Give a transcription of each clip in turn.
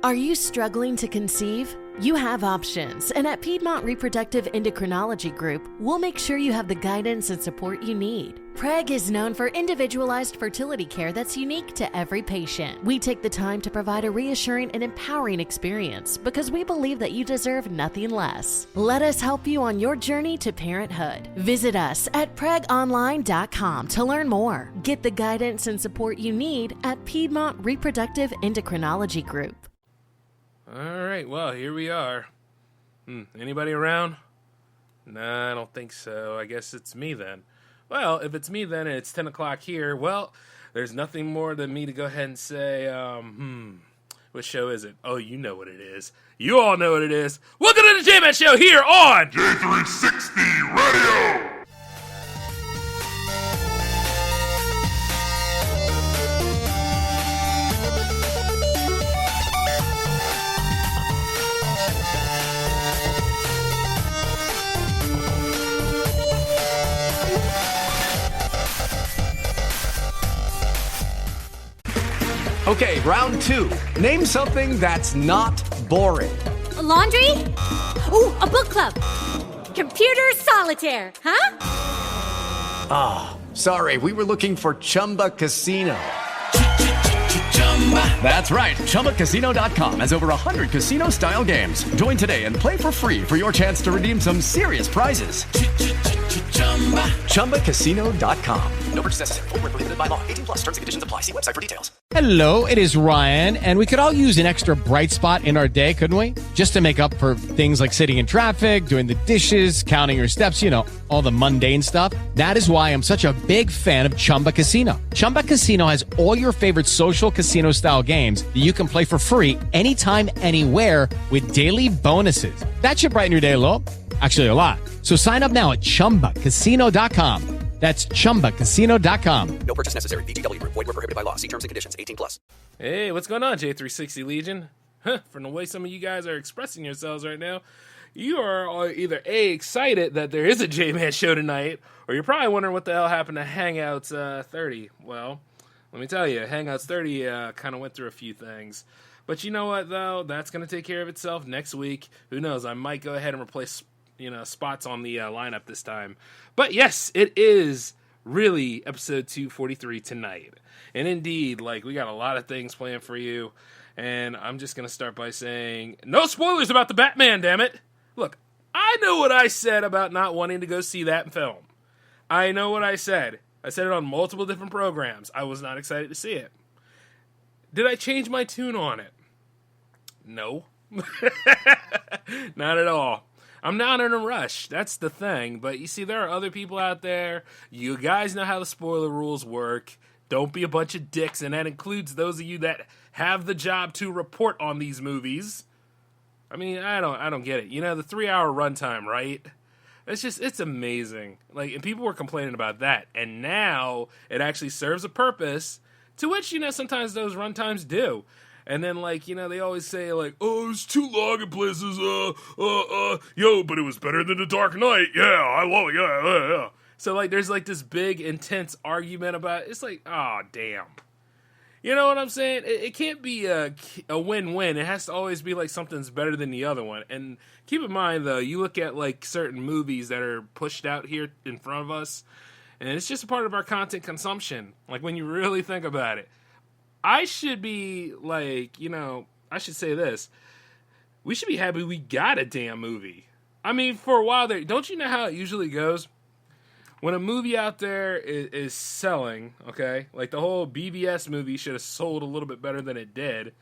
Are you struggling to conceive? You have options, and at Piedmont Reproductive Endocrinology Group, we'll make sure you have the guidance and support you need. PREG is known for individualized fertility care that's unique to every patient. We take the time to provide a reassuring and empowering experience because we believe that you deserve nothing less. Let us help you on your journey to parenthood. Visit us at pregonline.com to learn more. Get the guidance and support you need at Piedmont Reproductive Endocrinology Group. All right, well, here we are. Anybody around? Nah, I don't think so. I guess it's me then. Well, if it's me then and it's 10 o'clock here, well, there's nothing more than me to go ahead and say, what show is it? Oh, you know what it is. You all know what it is. Welcome to the J-Man Show here on J360 Radio! Okay, round two. Name something that's not boring. A laundry? Ooh, a book club. Computer solitaire, huh? Ah, sorry, we were looking for Chumba Casino. That's right, ChumbaCasino.com has over 100 casino-style games. Join today and play for free for your chance to redeem some serious prizes. ChumbaCasino.com. No purchase necessary. Void where prohibited by law. 18 plus. Terms and conditions apply. See website for details. Hello, it is Ryan, and we could all use an extra bright spot in our day, couldn't we? Just to make up for things like sitting in traffic, doing the dishes, counting your steps, you know, all the mundane stuff. That is why I'm such a big fan of Chumba Casino. Chumba Casino has all your favorite social casino-style games that you can play for free anytime, anywhere with daily bonuses. That should brighten your day a little. Actually, a lot. So sign up now at ChumbaCasino.com. That's ChumbaCasino.com. No purchase necessary. VGW Group. Void where prohibited by law. See terms and conditions. 18 plus. Hey, what's going on, J360 Legion? From the way some of you guys are expressing yourselves right now, you are either A, excited that there is a J-Man show tonight, or you're probably wondering what the hell happened to Hangouts 30. Well, let me tell you, Hangouts 30 kind of went through a few things. But you know what, though? That's going to take care of itself next week. Who knows? I might go ahead and replace spots on the lineup this time. But yes, it is really episode 243 tonight. And indeed, we got a lot of things planned for you. And I'm just going to start by saying, no spoilers about the Batman, damn it. Look, I know what I said about not wanting to go see that film. I know what I said. I said it on multiple different programs. I was not excited to see it. Did I change my tune on it? No. Not at all. I'm not in a rush. That's the thing. But you see, there are other people out there. You guys know how the spoiler rules work. Don't be a bunch of dicks, and that includes those of you that have the job to report on these movies. I mean, I don't get it. You know, the 3-hour runtime, right? It's amazing. And people were complaining about that. And now it actually serves a purpose, to which, sometimes those runtimes do. And then, they always say, oh, it's too long in places, but it was better than The Dark Knight. Yeah, I love it, yeah. So, there's, this big, intense argument about it. It's oh, damn. You know what I'm saying? It can't be a win-win. It has to always be, something's better than the other one. And keep in mind, though, you look at, certain movies that are pushed out here in front of us, and it's just a part of our content consumption. When you really think about it. I should be I should say this. We should be happy we got a damn movie. I mean, for a while there, don't you know how it usually goes? When a movie out there is selling, okay, the whole BBS movie should have sold a little bit better than it did.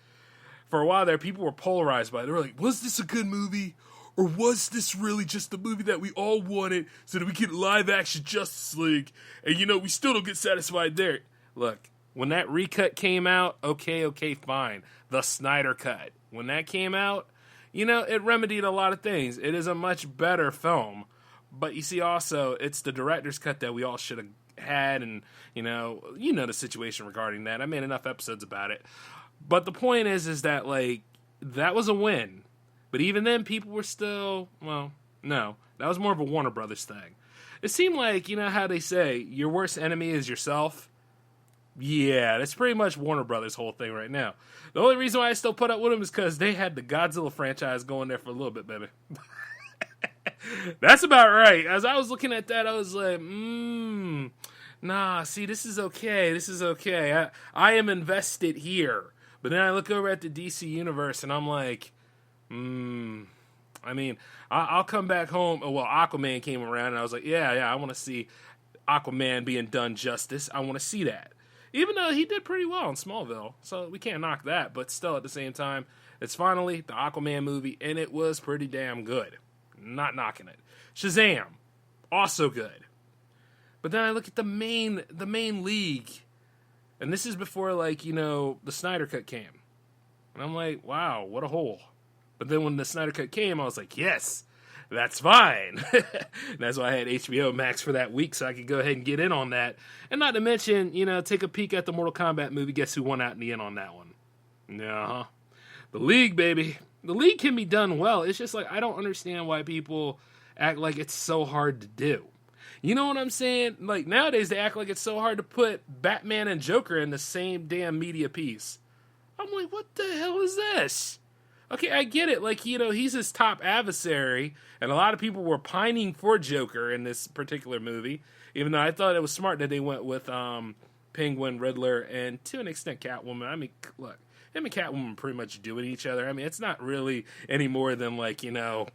For a while there, people were polarized by it. They were like, was this a good movie? Or was this really just the movie that we all wanted so that we get live-action Justice League? And, we still don't get satisfied there. Look. When that recut came out, okay, fine. The Snyder Cut. When that came out, it remedied a lot of things. It is a much better film. But you see also, it's the director's cut that we all should have had. And, the situation regarding that. I made enough episodes about it. But the point is that, that was a win. But even then, people were still, no. That was more of a Warner Brothers thing. It seemed like, how they say, your worst enemy is yourself. Yeah, that's pretty much Warner Brothers' whole thing right now. The only reason why I still put up with them is because they had the Godzilla franchise going there for a little bit, baby. That's about right. As I was looking at that, I was like, nah, see, this is okay. This is okay. I am invested here. But then I look over at the DC Universe, and I'm like, I mean, I'll come back home. Well, Aquaman came around, and I was like, yeah, I want to see Aquaman being done justice. I want to see that. Even though he did pretty well in Smallville, so we can't knock that. But still, at the same time, it's finally the Aquaman movie, and it was pretty damn good. Not knocking it. Shazam, also good. But then I look at the main league, and this is before, like, you know, the Snyder Cut came. And I'm like, wow, what a hole. But then when the Snyder Cut came, I was like, yes, that's fine. That's why I had HBO Max for that week, so I could go ahead and get in on that. And not to mention, you know, take a peek at the Mortal Kombat movie. Guess who won out in the end on that one? Yeah, the League, baby. The League can be done well. It's just like, I don't understand why people act like it's so hard to do. You know what I'm saying? Like, nowadays they act like it's so hard to put Batman and Joker in the same damn media piece. I'm like, what the hell is this? Okay, I get it. Like, you know, he's his top adversary, and a lot of people were pining for Joker in this particular movie, even though I thought it was smart that they went with Penguin, Riddler, and to an extent Catwoman. I mean, look, him and Catwoman pretty much doing each other. I mean, it's not really any more than, like, you know,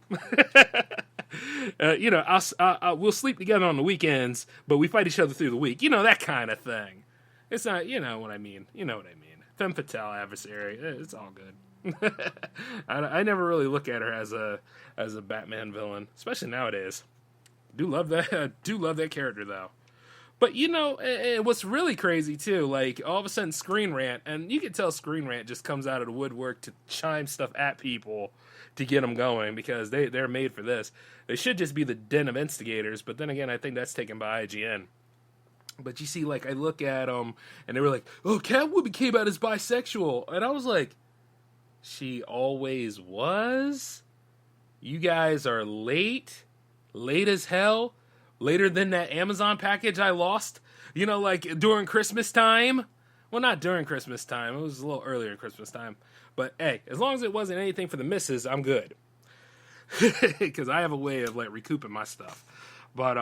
we'll sleep together on the weekends, but we fight each other through the week. You know, that kind of thing. It's not, you know what I mean. You know what I mean. Femme fatale adversary. It's all good. I never really look at her as a Batman villain, especially nowadays. Do love that character though. But you know, what's really crazy too, like all of a sudden Screen Rant, and you can tell Screen Rant just comes out of the woodwork to chime stuff at people to get them going because they're made for this. They should just be the den of instigators, but then again, I think that's taken by IGN. But you see, like I look at them, and they were like, "Oh, Catwoman came out as bisexual," and I was like, she always was? You guys are late as hell, later than that Amazon package I lost, you know, like during Christmas time. Well, not during Christmas time, it was a little earlier in Christmas time, but hey, as long as it wasn't anything for the missus, I'm good. Because I have a way of like recouping my stuff. But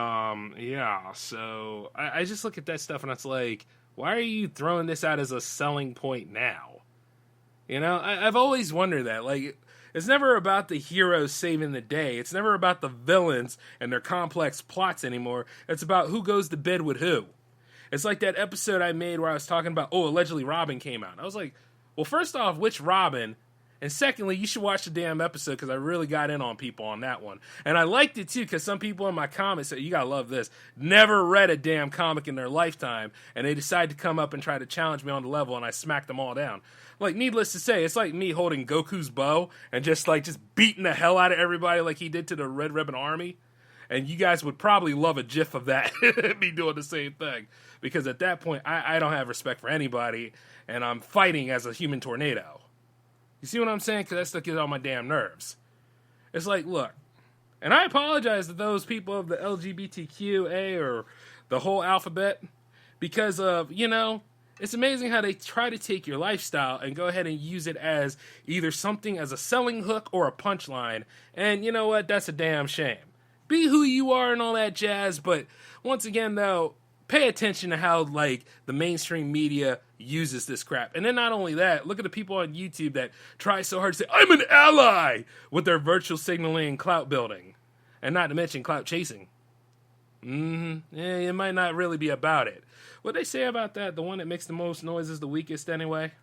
yeah, so I just look at that stuff and it's like, why are you throwing this out as a selling point now? You know, I've always wondered that. Like, it's never about the heroes saving the day. It's never about the villains and their complex plots anymore. It's about who goes to bed with who. It's like that episode I made where I was talking about, allegedly Robin came out. I was like, well, first off, which Robin? And secondly, you should watch the damn episode because I really got in on people on that one. And I liked it too because some people in my comments said, you gotta love this, never read a damn comic in their lifetime, and they decided to come up and try to challenge me on the level, and I smacked them all down. Like, needless to say, it's like me holding Goku's bow and just beating the hell out of everybody like he did to the Red Ribbon Army. And you guys would probably love a gif of that, me doing the same thing. Because at that point, I don't have respect for anybody, and I'm fighting as a human tornado. You see what I'm saying? Because that stuff gets on my damn nerves. It's like, look, and I apologize to those people of the LGBTQA or the whole alphabet, because of, you know, it's amazing how they try to take your lifestyle and go ahead and use it as either something as a selling hook or a punchline. And you know what? That's a damn shame. Be who you are and all that jazz. But once again, though, pay attention to how, like, the mainstream media uses this crap. And then not only that, look at the people on YouTube that try so hard to say, I'm an ally, with their virtual signaling and clout building. And not to mention clout chasing. Yeah, it might not really be about it. What they say about that, the one that makes the most noise is the weakest anyway.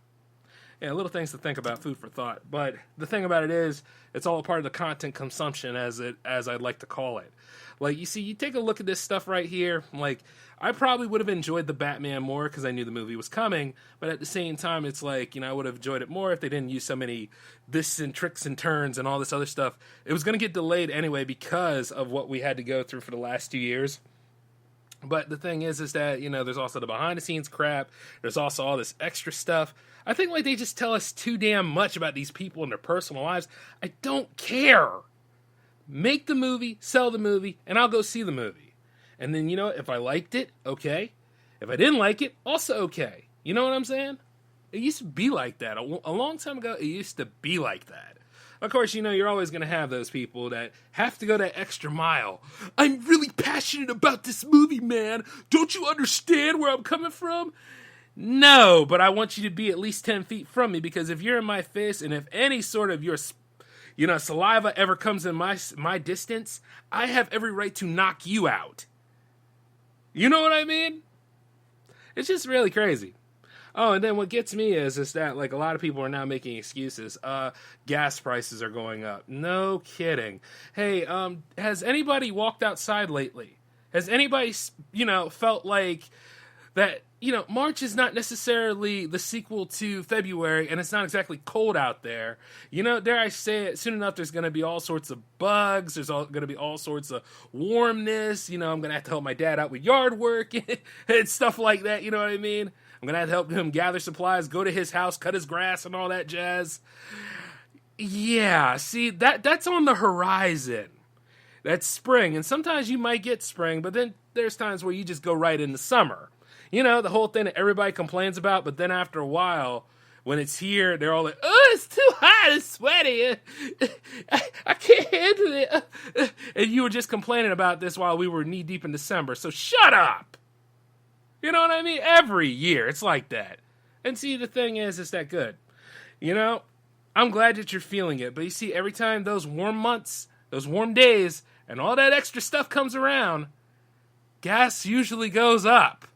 Yeah, little things to think about, food for thought. But the thing about it is, it's all a part of the content consumption, as I'd like to call it. Like, you see, you take a look at this stuff right here, like, I probably would have enjoyed the Batman more because I knew the movie was coming, but at the same time, it's like, you know, I would have enjoyed it more if they didn't use so many this and tricks and turns and all this other stuff. It was going to get delayed anyway because of what we had to go through for the last 2 years. But the thing is that, you know, there's also the behind-the-scenes crap. There's also all this extra stuff. I think, like, they just tell us too damn much about these people and their personal lives. I don't care. Make the movie, sell the movie, and I'll go see the movie. And then, you know, if I liked it, okay. If I didn't like it, also okay. You know what I'm saying? It used to be like that. A long time ago, it used to be like that. Of course, you're always going to have those people that have to go that extra mile. I'm really passionate about this movie, man. Don't you understand where I'm coming from? No, but I want you to be at least 10 feet from me, because if you're in my face and if any sort of your saliva ever comes in my distance, I have every right to knock you out. You know what I mean? It's just really crazy. Oh, and then what gets me is that, like, a lot of people are now making excuses. Gas prices are going up. No kidding. Hey, has anybody walked outside lately? Has anybody, felt like that, March is not necessarily the sequel to February, and it's not exactly cold out there. Dare I say it, soon enough there's going to be all sorts of bugs. There's going to be all sorts of warmness. I'm going to have to help my dad out with yard work and stuff like that. You know what I mean? I'm going to have to help him gather supplies, go to his house, cut his grass, and all that jazz. Yeah, see, that's on the horizon. That's spring, and sometimes you might get spring, but then there's times where you just go right into summer. The whole thing that everybody complains about, but then after a while, when it's here, they're all like, oh, it's too hot, it's sweaty, I can't handle it. And you were just complaining about this while we were knee-deep in December, so shut up! You know what I mean? Every year, it's like that. And see, the thing is that good. I'm glad that you're feeling it, but you see, every time those warm months, those warm days, and all that extra stuff comes around, gas usually goes up.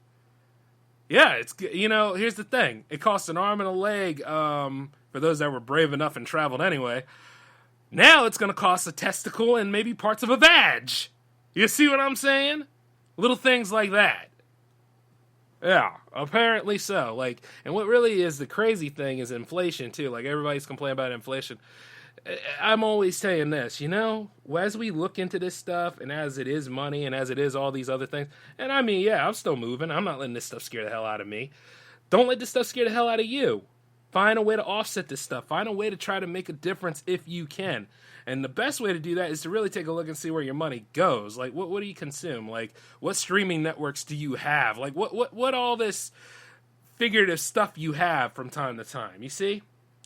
Yeah, here's the thing. It costs an arm and a leg, for those that were brave enough and traveled anyway. Now it's going to cost a testicle and maybe parts of a vag. You see what I'm saying? Little things like that. Yeah, apparently so. And what really is the crazy thing is inflation, too. Everybody's complaining about inflation. I'm always saying this, as we look into this stuff, and as it is money, and as it is all these other things, and I mean, yeah, I'm still moving. I'm not letting this stuff scare the hell out of me. Don't let this stuff scare the hell out of you. Find a way to offset this stuff. Find a way to try to make a difference if you can. And the best way to do that is to really take a look and see where your money goes. What do you consume? What streaming networks do you have? What all this figurative stuff you have from time to time, you see?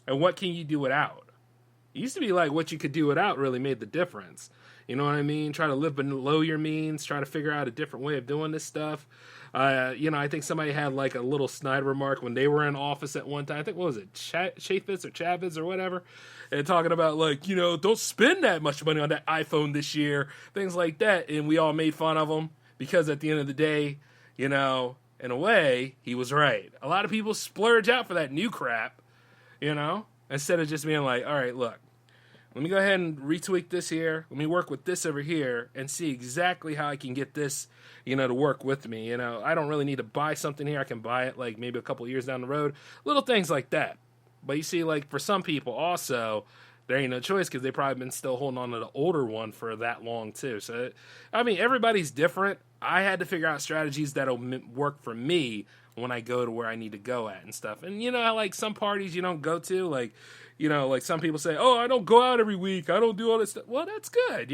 And what can you do without? It used to be what you could do without really made the difference. You know what I mean? Try to live below your means. Try to figure out a different way of doing this stuff. I think somebody had a little snide remark when they were in office at one time. I think, what was it, Chaffetz or Chavez or whatever? And talking about, don't spend that much money on that iPhone this year. Things like that. And we all made fun of him because at the end of the day, in a way, he was right. A lot of people splurge out for that new crap, instead of just being like, all right, look, let me go ahead and retweak this here. Let me work with this over here and see exactly how I can get this, to work with me. I don't really need to buy something here. I can buy it maybe a couple years down the road. Little things like that. But you see, for some people also, there ain't no choice because they've probably been still holding on to the older one for that long too. So, I mean, everybody's different. I had to figure out strategies that'll work for me when I go to where I need to go at and stuff. And how some parties you don't go to, some people say, oh, I don't go out every week. I don't do all this stuff. Well, that's good,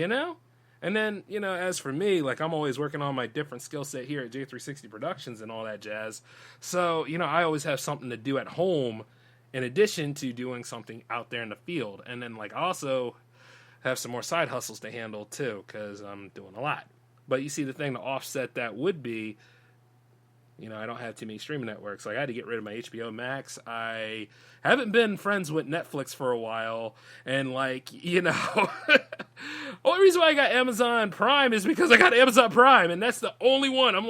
And then, as for me, I'm always working on my different skill set here at J360 Productions and all that jazz. So, I always have something to do at home in addition to doing something out there in the field. And then, I also have some more side hustles to handle, too, because I'm doing a lot. But you see, the thing to offset that would be, I don't have too many streaming networks. I had to get rid of my HBO Max. I haven't been friends with Netflix for a while. And, only reason why I got Amazon Prime is because I got Amazon Prime. And that's the only one. I'm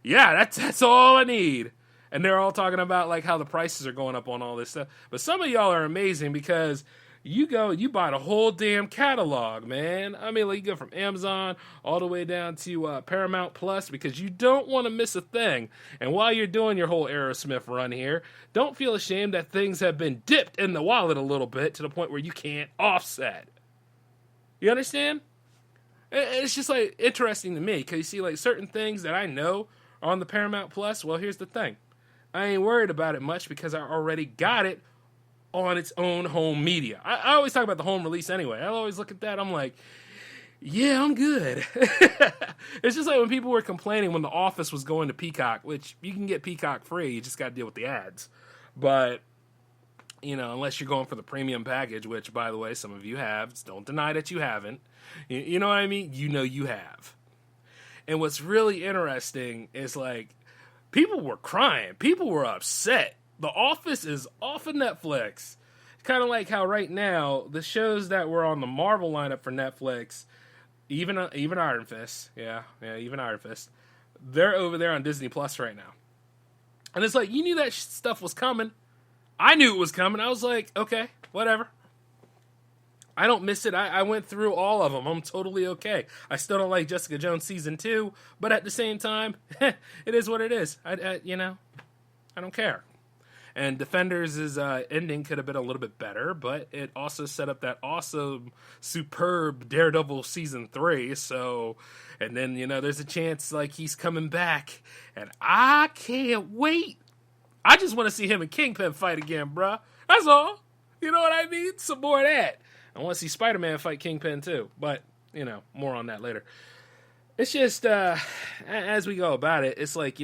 yeah, that's all I need. And they're all talking about, how the prices are going up on all this stuff. But some of y'all are amazing because you buy the whole damn catalog, man. I mean, you go from Amazon all the way down to Paramount Plus because you don't want to miss a thing. And while you're doing your whole Aerosmith run here, don't feel ashamed that things have been dipped in the wallet a little bit to the point where you can't offset. You understand? It's just, interesting to me because you see, certain things that I know are on the Paramount Plus. Well, here's the thing. I ain't worried about it much because I already got it on its own home media. I always talk about the home release anyway. I always look at that. I'm Yeah, I'm good. It's just like when people were complaining when The Office was going to Peacock, which you can get Peacock free, you just got to deal with the ads. But, unless you're going for the premium package, which, by the way, some of you have, don't deny that you haven't. You know what I mean? You have. And what's really interesting is, like, people were crying. People were upset. The Office is off of Netflix. Kind of like how right now, the shows that were on the Marvel lineup for Netflix, even Iron Fist, even Iron Fist, they're over there on Disney Plus right now. And it's like, you knew that stuff was coming. I knew it was coming. I was like, okay, whatever. I don't miss it. I went through all of them. I'm totally okay. I still don't like Jessica Jones season 2, but at the same time, it is what it is. I don't care. And Defenders' ending could have been a little bit better, but it also set up that awesome, superb Daredevil season 3. So, and then, there's a chance like he's coming back, and I can't wait. I just want to see him and Kingpin fight again, bruh. That's all. You know what I mean? Some more of that. I want to see Spider-Man fight Kingpin too, but, more on that later. It's just, as we go about it, it's like,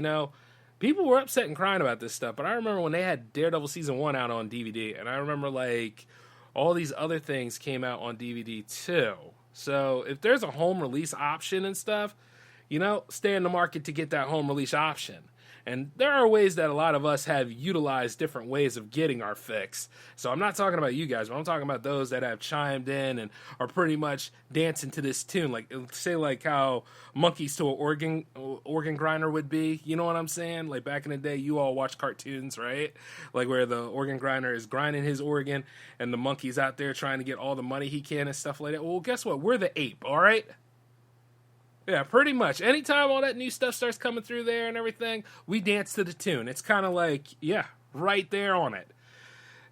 people were upset and crying about this stuff, but I remember when they had Daredevil Season 1 out on DVD, and I remember, like, all these other things came out on DVD, too. So, if there's a home release option and stuff, stay in the market to get that home release option. And there are ways that a lot of us have utilized different ways of getting our fix. So I'm not talking about you guys, but I'm talking about those that have chimed in and are pretty much dancing to this tune. Like, say, like how monkeys to an organ grinder would be. You know what I'm saying? Like back in the day, you all watched cartoons, right? Like where the organ grinder is grinding his organ and the monkey's out there trying to get all the money he can and stuff like that. Well, guess what? We're the ape, all right? Yeah, pretty much. Anytime all that new stuff starts coming through there and everything, we dance to the tune. It's kind of like, yeah, right there on it.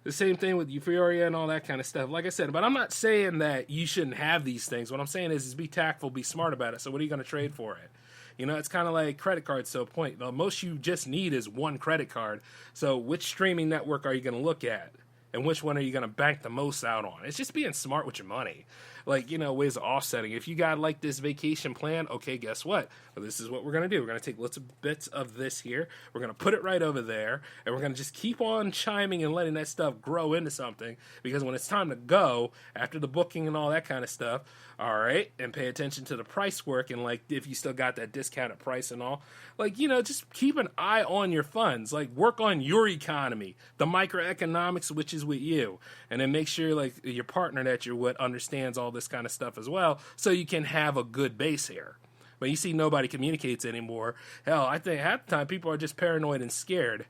The same thing with Euphoria and all that kind of stuff. Like I said, but I'm not saying that you shouldn't have these things. What I'm saying is be tactful, be smart about it. So what are you going to trade for it? It's kind of like credit cards to a point. The most you just need is one credit card. So which streaming network are you going to look at? And which one are you going to bank the most out on? It's just being smart with your money. Like, ways of offsetting. If you got, like, this vacation plan, okay, guess what? Well, this is what we're going to do. We're going to take lots of bits of this here. We're going to put it right over there. And we're going to just keep on chiming and letting that stuff grow into something. Because when it's time to go, after the booking and all that kind of stuff, all right, and pay attention to the price work and, like, if you still got that discounted price and all, like, just keep an eye on your funds. Like, work on your economy, the microeconomics, which is with you. And then make sure, like, your partner that you're with understands all this kind of stuff as well, so you can have a good base here. But you see nobody communicates anymore. Hell, I think half the time people are just paranoid and scared.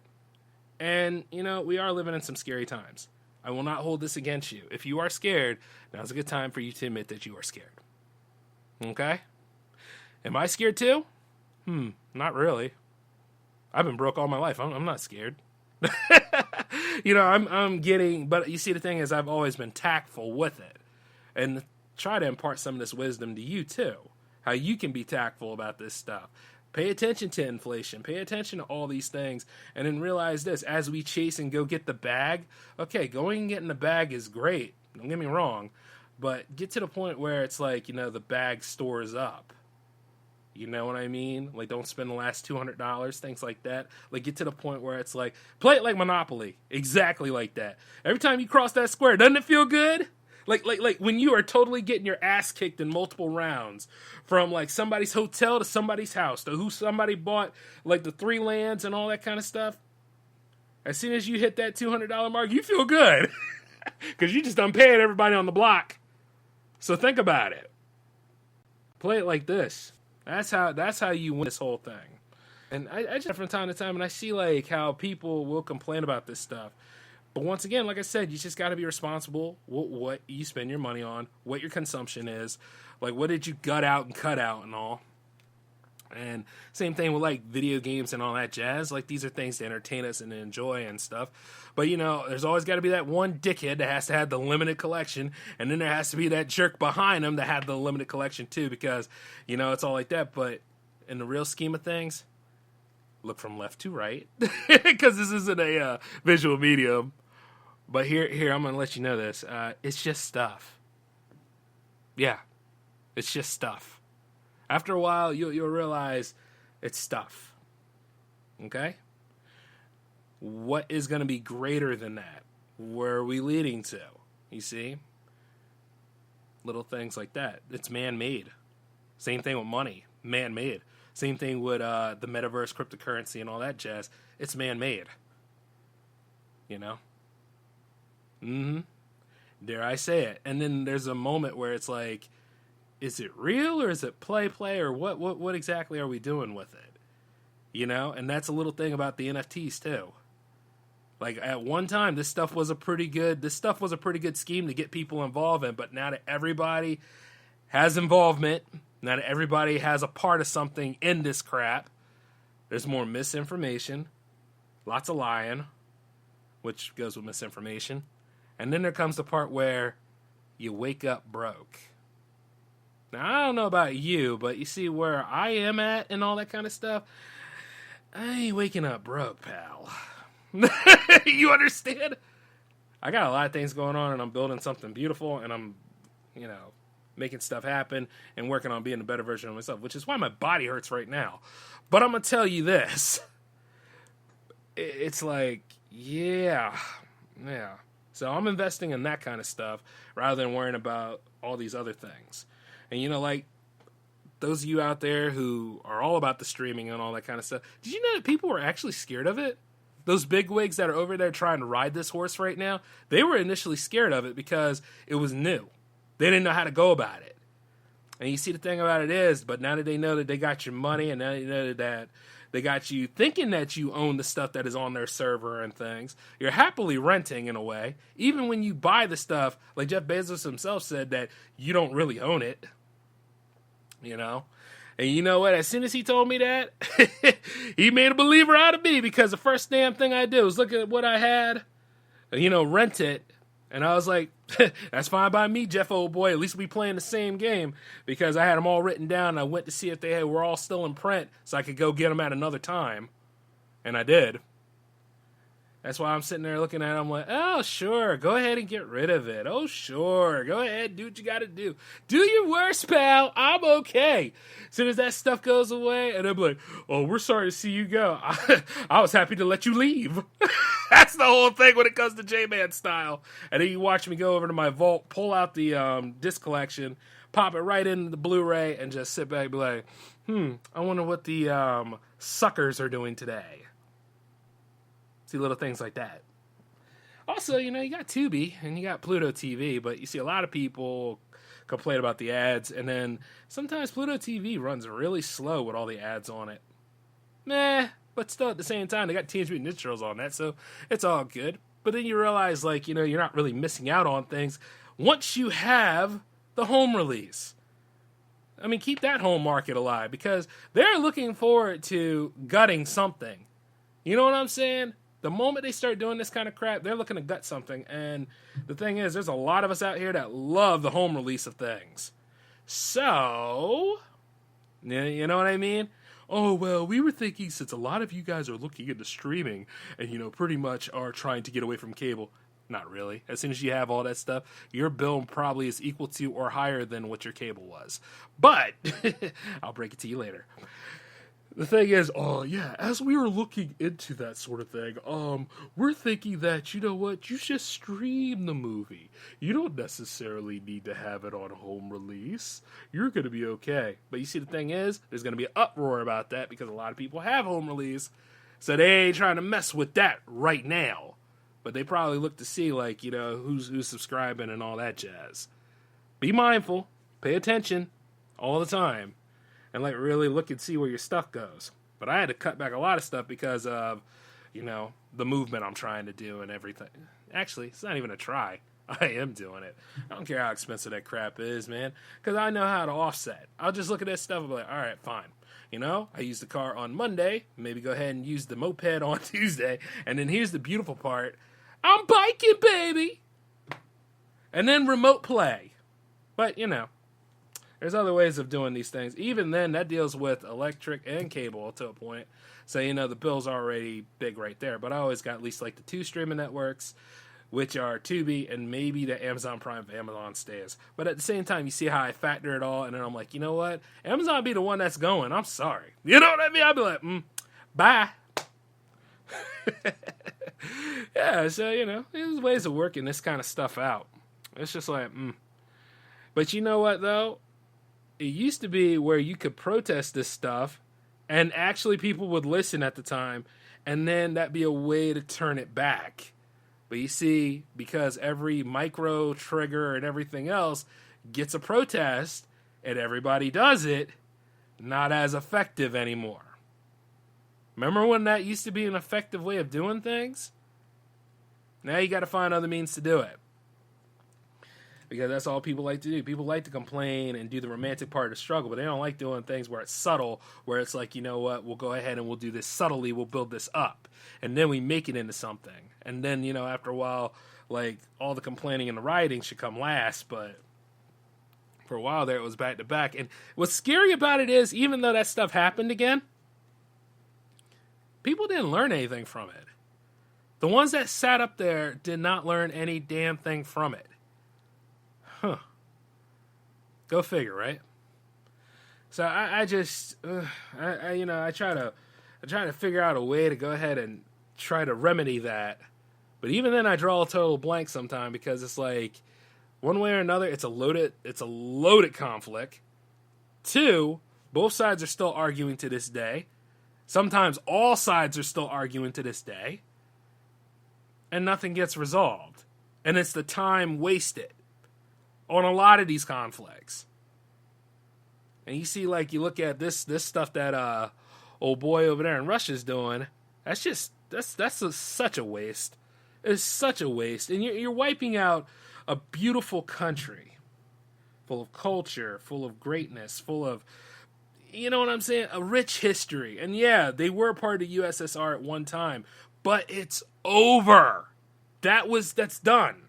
And, we are living in some scary times. I will not hold this against you. If you are scared, now's a good time for you to admit that you are scared. Okay? Am I scared too? Not really. I've been broke all my life. I'm not scared. I'm getting, but you see, the thing is, I've always been tactful with it. And try to impart some of this wisdom to you too. How you can be tactful about this stuff. Pay attention to inflation. Pay attention to all these things. And then realize this, as we chase and go get the bag, okay, going and getting the bag is great. Don't get me wrong. But get to the point where it's like, the bag stores up. You know what I mean? Like, don't spend the last $200, things like that. Like, get to the point where it's like, play it like Monopoly. Exactly like that. Every time you cross that square, doesn't it feel good? Like when you are totally getting your ass kicked in multiple rounds from like somebody's hotel to somebody's house to who somebody bought like the 3 lands and all that kind of stuff. As soon as you hit that $200 mark, you feel good because you just done paid everybody on the block. So think about it. Play it like this. That's how you win this whole thing. And I just from time to time, and I see like how people will complain about this stuff. But once again, like I said, you just got to be responsible what you spend your money on, what your consumption is, like what did you gut out and cut out and all. And same thing with like video games and all that jazz. Like these are things to entertain us and to enjoy and stuff. But there's always got to be that one dickhead that has to have the limited collection, and then there has to be that jerk behind him that had the limited collection too, because it's all like that. But in the real scheme of things, look from left to right, because this isn't a visual medium. But here, I'm going to let you know this. It's just stuff. Yeah. It's just stuff. After a while, you'll realize it's stuff. Okay? What is going to be greater than that? Where are we leading to? You see? Little things like that. It's man-made. Same thing with money. Man-made. Same thing with the metaverse, cryptocurrency, and all that jazz. It's man-made. You know? Mm-hmm. Dare I say it. And then there's a moment where it's like, is it real or is it play, or what exactly are we doing with it? You know? And that's a little thing about the NFTs, too. Like, at one time, this stuff was a pretty good scheme to get people involved in, but now that everybody has involvement, now that everybody has a part of something in this crap, there's more misinformation, lots of lying, which goes with misinformation, and then there comes the part where you wake up broke. Now, I don't know about you, but you see where I am at and all that kind of stuff, I ain't waking up broke, pal. You understand? I got a lot of things going on, and I'm building something beautiful, and I'm, making stuff happen and working on being a better version of myself, which is why my body hurts right now. But I'm going to tell you this. It's like, yeah. So I'm investing in that kind of stuff rather than worrying about all these other things. And, like, those of you out there who are all about the streaming and all that kind of stuff, did you know that people were actually scared of it? Those bigwigs that are over there trying to ride this horse right now, they were initially scared of it because it was new. They didn't know how to go about it. And you see, the thing about it is, but now that they know that they got your money and now they know that they got you thinking that you own the stuff that is on their server and things, you're happily renting in a way. Even when you buy the stuff, like Jeff Bezos himself said that you don't really own it. And you know what? As soon as he told me that, he made a believer out of me because the first damn thing I did was look at what I had, rent it. And I was like, that's fine by me, Jeff, old boy. At least we playing the same game because I had them all written down. And I went to see if they were all still in print so I could go get them at another time. And I did. That's why I'm sitting there looking at it. I'm like, oh, sure. Go ahead and get rid of it. Oh, sure. Go ahead. Do what you got to do. Do your worst, pal. I'm okay. As soon as that stuff goes away, and I'm like, oh, we're sorry to see you go. I was happy to let you leave. That's the whole thing when it comes to J-Man style. And then you watch me go over to my vault, pull out the disc collection, pop it right into the Blu-ray, and just sit back and be like, I wonder what the suckers are doing today. See little things like that. Also, you got Tubi and you got Pluto TV, but you see a lot of people complain about the ads, and then sometimes Pluto TV runs really slow with all the ads on it. But still at the same time, they got Teenage Mutant Ninja Turtles on that, so it's all good. But then you realize, you're not really missing out on things once you have the home release. I mean, keep that home market alive, because they're looking forward to gutting something. You know what I'm saying? The moment they start doing this kind of crap, they're looking to gut something. And the thing is, there's a lot of us out here that love the home release of things. So, you know what I mean? Oh, well, we were thinking since a lot of you guys are looking into streaming and, pretty much are trying to get away from cable. Not really. As soon as you have all that stuff, your bill probably is equal to or higher than what your cable was. But I'll break it to you later. The thing is, as we were looking into that sort of thing, we're thinking that, you know what, you just stream the movie. You don't necessarily need to have it on home release. You're going to be okay. But you see, the thing is, there's going to be an uproar about that because a lot of people have home release, so they ain't trying to mess with that right now. But they probably look to see, who's subscribing and all that jazz. Be mindful. Pay attention all the time. And really look and see where your stuff goes. But I had to cut back a lot of stuff because of, the movement I'm trying to do and everything. Actually, it's not even a try. I am doing it. I don't care how expensive that crap is, man. Because I know how to offset. I'll just look at this stuff and be like, all right, fine. I used the car on Monday. Maybe go ahead and use the moped on Tuesday. And then here's the beautiful part. I'm biking, baby! And then remote play. But, there's other ways of doing these things. Even then, that deals with electric and cable to a point. So, the bill's already big right there. But I always got at least the 2 streaming networks. which are Tubi and maybe the Amazon Prime if Amazon stays. But at the same time, you see how I factor it all, and then I'm like, you know what? Amazon be the one that's going. I'm sorry. You know what I mean? I'd be like, bye. Yeah, so, you know, there's ways of working this kind of stuff out. It's just like, But you know what, though? It used to be where you could protest this stuff, and actually people would listen at the time, and then that'd be a way to turn it back. But you see, because every micro trigger and everything else gets a protest, and everybody does it, not as effective anymore. Remember when that used to be an effective way of doing things? Now you got to find other means to do it. Because that's all people like to do. People like to complain and do the romantic part of the struggle, but they don't like doing things where it's subtle, where it's like, you know what, we'll go ahead and we'll do this subtly, we'll build this up, and then we make it into something. And then, you know, after a while, like, all the complaining and the rioting should come last, but for a while there, it was back to back. And what's scary about it is, even though that stuff happened again, people didn't learn anything from it. The ones that sat up there did not learn any damn thing from it. Huh. Go figure, right? So I try to figure out a way to go ahead and try to remedy that. But even then I draw a total blank sometimes, because it's like, one way or another, it's a loaded conflict. Two, both sides are still arguing to this day. Sometimes all sides are still arguing to this day. And nothing gets resolved. And it's the time wasted on a lot of these conflicts. And you see, like, you look at this stuff that old boy over there in Russia's doing, that's such a waste. It's such a waste. And you're wiping out a beautiful country full of culture, full of greatness, full of, you know what I'm saying, a rich history. And yeah, they were part of the USSR at one time, but it's over. That's done.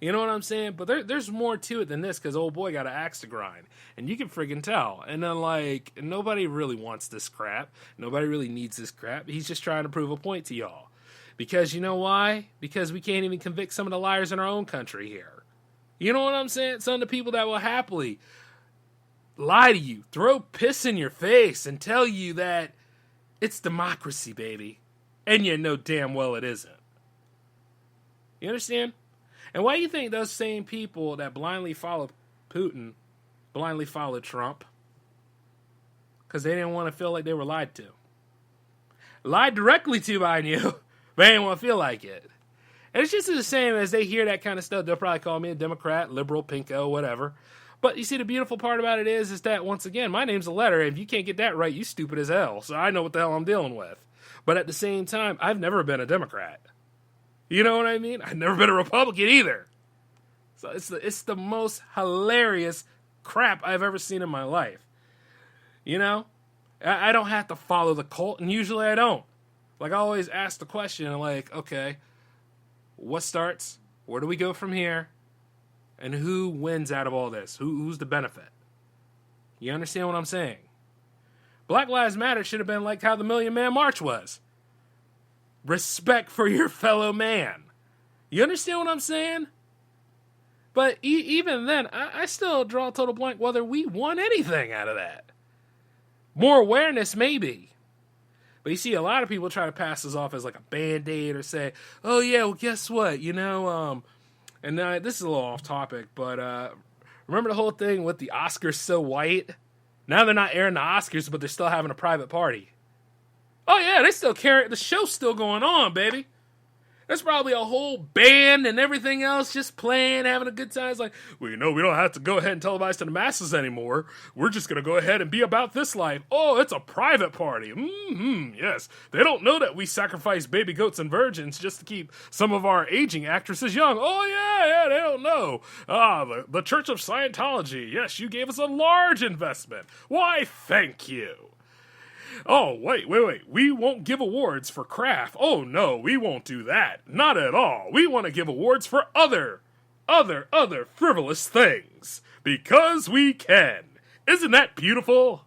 You know what I'm saying? But there's more to it than this, because old boy got an axe to grind. And you can friggin' tell. And then, like, nobody really wants this crap. Nobody really needs this crap. He's just trying to prove a point to y'all. Because you know why? Because we can't even convict some of the liars in our own country here. You know what I'm saying? Some of the people that will happily lie to you, throw piss in your face, and tell you that it's democracy, baby. And you know damn well it isn't. You understand? And why do you think those same people that blindly follow Putin blindly followed Trump? Because they didn't want to feel like they were lied to. Lied directly to, mind you, but they didn't want to feel like it. And it's just the same as they hear that kind of stuff. They'll probably call me a Democrat, liberal, pinko, whatever. But you see, the beautiful part about it is that, once again, my name's a letter. If you can't get that right, you stupid as hell. So I know what the hell I'm dealing with. But at the same time, I've never been a Democrat. You know what I mean? I've never been a Republican either. So it's the most hilarious crap I've ever seen in my life. You know? I don't have to follow the cult, and usually I don't. Like, I always ask the question, like, okay, what starts? Where do we go from here? And who wins out of all this? Who's the benefit? You understand what I'm saying? Black Lives Matter should have been like how the Million Man March was. Respect for your fellow man. You understand what I'm saying? But even then, I still draw a total blank whether we won anything out of that. More awareness, maybe. But you see, a lot of people try to pass this off as like a Band-Aid, or say, oh yeah, well guess what, you know, and this is a little off topic, but remember the whole thing with the Oscars so white? Now they're not airing the Oscars, but they're still having a private party. Oh yeah, they still carry, the show's still going on, baby. There's probably a whole band and everything else just playing, having a good time. It's like, well, you know, we don't have to go ahead and televise to the masses anymore. We're just going to go ahead and be about this life. Oh, it's a private party. Yes. They don't know that we sacrifice baby goats and virgins just to keep some of our aging actresses young. Oh, yeah, they don't know. The Church of Scientology. Yes, you gave us a large investment. Why, thank you. Oh, wait. We won't give awards for craft. Oh, no, we won't do that. Not at all. We want to give awards for other frivolous things. Because we can. Isn't that beautiful?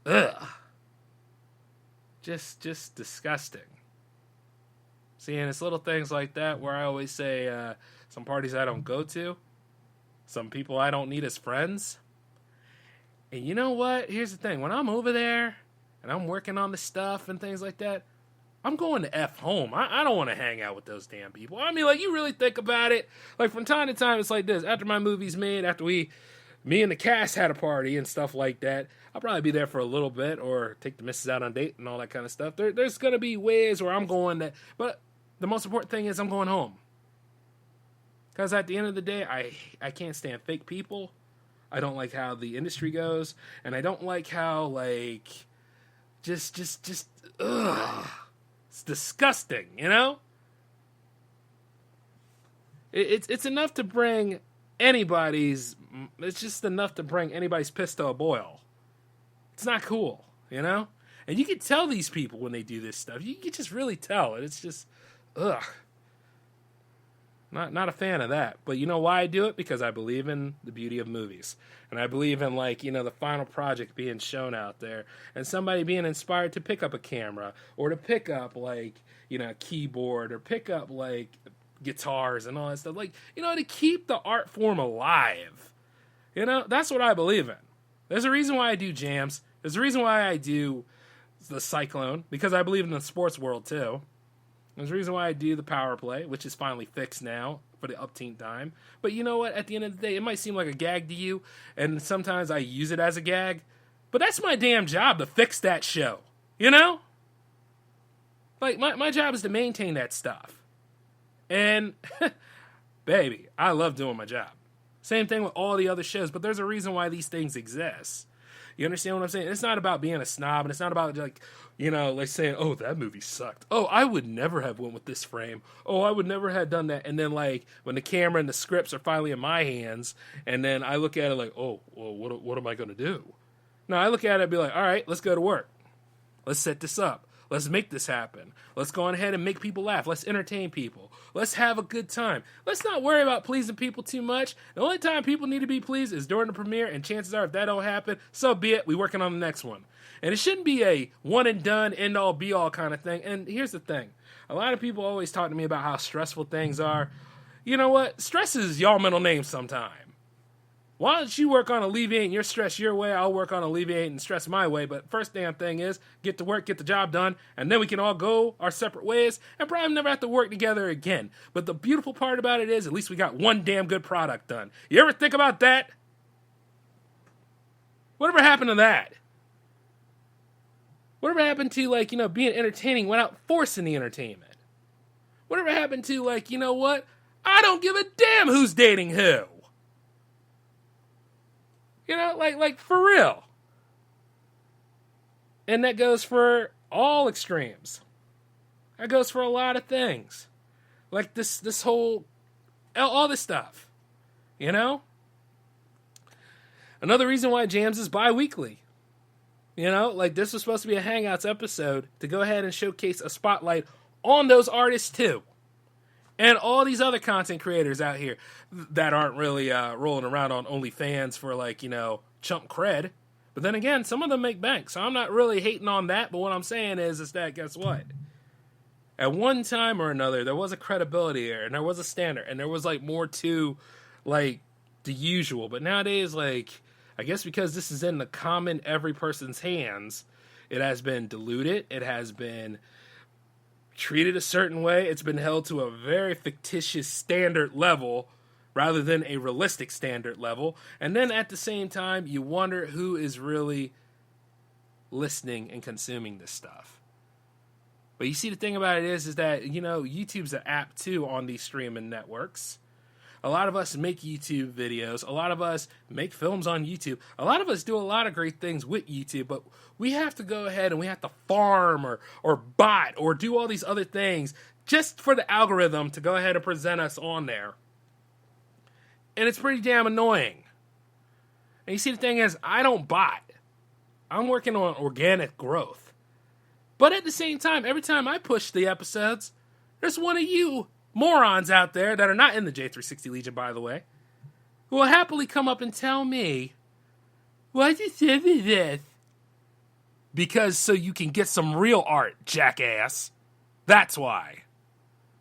Ugh. Just disgusting. See, and it's little things like that where I always say some parties I don't go to, some people I don't need as friends. And you know what? Here's the thing. When I'm over there and I'm working on the stuff and things like that, I'm going to F home. I don't want to hang out with those damn people. I mean, like, you really think about it. Like, from time to time, it's like this. After my movie's made, after me and the cast had a party and stuff like that, I'll probably be there for a little bit or take the missus out on a date and all that kind of stuff. There's going to be ways where I'm going that, but the most important thing is I'm going home. Because at the end of the day, I can't stand fake people. I don't like how the industry goes. And I don't like how, like, just, ugh. It's disgusting, you know? It's enough to bring anybody's... It's just enough to bring anybody's piss to a boil. It's not cool, you know? And you can tell these people when they do this stuff. You can just really tell. It's just... Ugh. Not a fan of that. But you know why I do it? Because I believe in the beauty of movies. And I believe in, like, you know, the final project being shown out there. And somebody being inspired to pick up a camera. Or to pick up, like, you know, a keyboard. Or pick up, like, guitars and all that stuff. Like, you know, to keep the art form alive. You know, that's what I believe in. There's a reason why I do jams. There's a reason why I do the Cyclone. Because I believe in the sports world, too. There's a reason why I do the power play, which is finally fixed now for the upteenth time. But you know what? At the end of the day, it might seem like a gag to you, and sometimes I use it as a gag. But that's my damn job, to fix that show. You know? Like, my job is to maintain that stuff. And, baby, I love doing my job. Same thing with all the other shows, but there's a reason why these things exist. You understand what I'm saying? It's not about being a snob, and it's not about, like, you know, like saying, oh, that movie sucked. Oh, I would never have went with this frame. Oh, I would never have done that. And then, like, when the camera and the scripts are finally in my hands, and then I look at it like, oh, well, what am I going to do? No, I look at it and be like, all right, let's go to work. Let's set this up. Let's make this happen. Let's go on ahead and make people laugh. Let's entertain people. Let's have a good time. Let's not worry about pleasing people too much. The only time people need to be pleased is during the premiere, and chances are if that don't happen, so be it. We're working on the next one. And it shouldn't be a one and done, end all be all kind of thing. And here's the thing. A lot of people always talk to me about how stressful things are. You know what? Stress is y'all middle name sometime. Why don't you work on alleviating your stress your way? I'll work on alleviating stress my way. But first damn thing is, get to work, get the job done, and then we can all go our separate ways and probably never have to work together again. But the beautiful part about it is, at least we got one damn good product done. You ever think about that? Whatever happened to that? Whatever happened to, like, you know, being entertaining without forcing the entertainment? Whatever happened to, like, you know what? I don't give a damn who's dating who. You know, like for real. And that goes for all extremes. That goes for a lot of things. Like this whole, all this stuff. You know? Another reason why Jams is bi-weekly. You know, like this was supposed to be a Hangouts episode to go ahead and showcase a spotlight on those artists too. And all these other content creators out here that aren't really rolling around on OnlyFans for, like, you know, chump cred. But then again, some of them make bank. So I'm not really hating on that. But what I'm saying is that, guess what? At one time or another, there was a credibility there. And there was a standard. And there was, like, more to, like, the usual. But nowadays, like, I guess because this is in the common every person's hands, it has been diluted. It has been treated a certain way. It's been held to a very fictitious standard level rather than a realistic standard level. And then at the same time, you wonder who is really listening and consuming this stuff. But you see, the thing about it is that, you know, YouTube's an app too on these streaming networks. A lot of us make YouTube videos. A lot of us make films on YouTube. A lot of us do a lot of great things with YouTube, but we have to go ahead and we have to farm or bot or do all these other things just for the algorithm to go ahead and present us on there. And it's pretty damn annoying. And you see, the thing is, I don't bot. I'm working on organic growth. But at the same time, every time I push the episodes, there's one of you morons out there that are not in the J360 Legion, by the way, who will happily come up and tell me, why'd you send me this? Because so you can get some real art, jackass. That's why.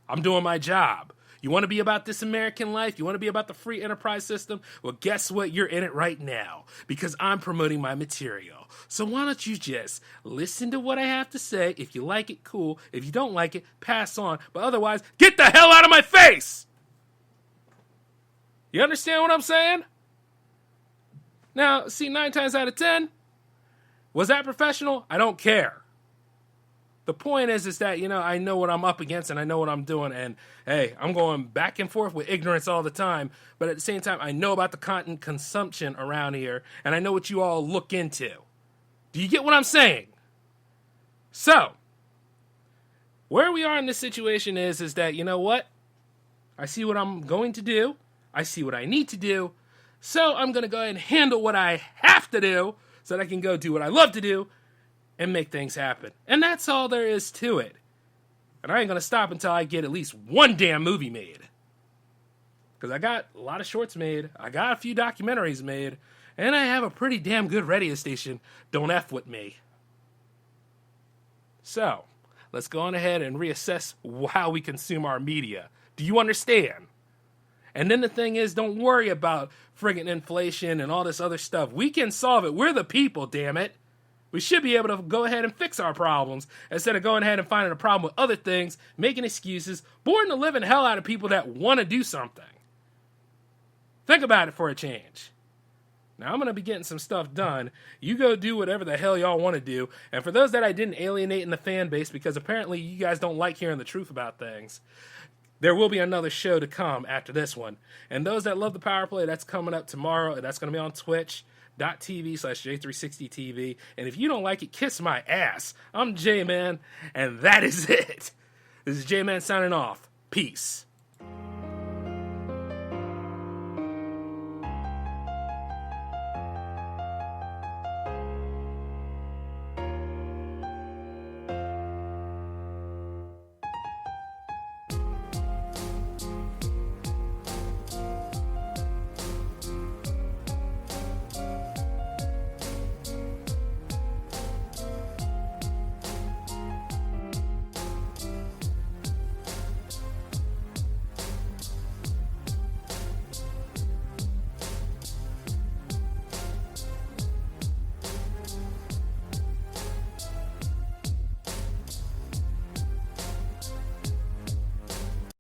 I'm doing my job. You want to be about this American life? You want to be about the free enterprise system? Well, guess what? You're in it right now because I'm promoting my material. So why don't you just listen to what I have to say? If you like it, cool. If you don't like it, pass on. But otherwise, get the hell out of my face! You understand what I'm saying? Now, see, 9 times out of 10, was that professional? I don't care. The point is that, I know what I'm up against and I know what I'm doing. And, hey, I'm going back and forth with ignorance all the time. But at the same time, I know about the content consumption around here. And I know what you all look into. Do you get what I'm saying? So, where we are in this situation is that, you know what? I see what I'm going to do. I see what I need to do. So I'm going to go ahead and handle what I have to do so that I can go do what I love to do and make things happen. And that's all there is to it. And I ain't going to stop until I get at least one damn movie made. Because I got a lot of shorts made. I got a few documentaries made. And I have a pretty damn good radio station. Don't F with me. So, let's go on ahead and reassess how we consume our media. Do you understand? And then the thing is, don't worry about friggin' inflation and all this other stuff. We can solve it. We're the people, damn it. We should be able to go ahead and fix our problems instead of going ahead and finding a problem with other things, making excuses, boring the living hell out of people that want to do something. Think about it for a change. Now, I'm going to be getting some stuff done. You go do whatever the hell y'all want to do. And for those that I didn't alienate in the fan base, because apparently you guys don't like hearing the truth about things, there will be another show to come after this one. And those that love the Power Play, that's coming up tomorrow. And that's going to be on twitch.tv/J360TV. And if you don't like it, kiss my ass. I'm J-Man, and that is it. This is J-Man signing off. Peace.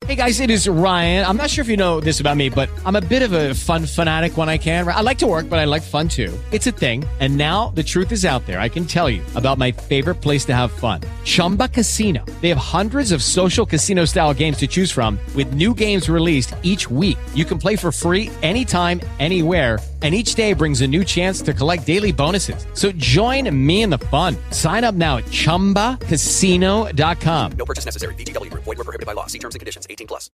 Hey guys, it is Ryan. I'm not sure if you know this about me, but I'm a bit of a fun fanatic when I can. I like to work, but I like fun too. It's a thing. And now the truth is out there. I can tell you about my favorite place to have fun. Chumba Casino. They have hundreds of social casino style games to choose from with new games released each week. You can play for free anytime, anywhere. And each day brings a new chance to collect daily bonuses. So join me in the fun. Sign up now at ChumbaCasino.com. No purchase necessary. VGW Group. Void where prohibited by law. See terms and conditions. 18+.